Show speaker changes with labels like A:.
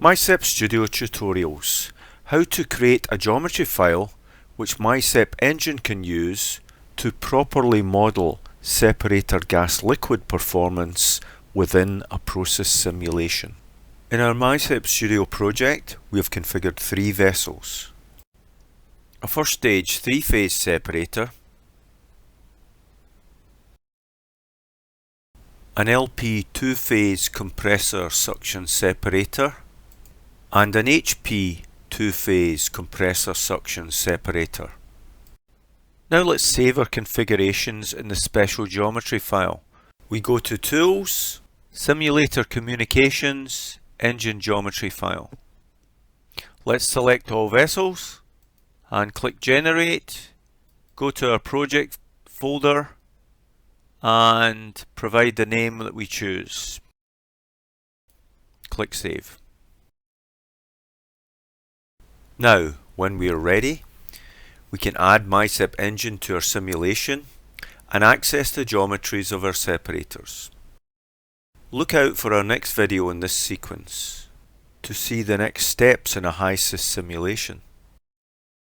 A: MySep Studio tutorials. How to create a geometry file which MySep engine can use to properly model separator gas liquid performance within a process simulation. In our MySep Studio project, we have configured 3 vessels. A first stage 3-phase separator, an LP 2-phase compressor suction separator, and an HP 2-phase compressor suction separator. Now let's save our configurations in the special geometry file. We go to Tools, Simulator Communications, Engine Geometry File. Let's select all vessels and click Generate, go to our project folder and provide the name that we choose. Click Save. Now, when we are ready, we can add MySep engine to our simulation and access the geometries of our separators. Look out for our next video in this sequence to see the next steps in a HYSYS simulation.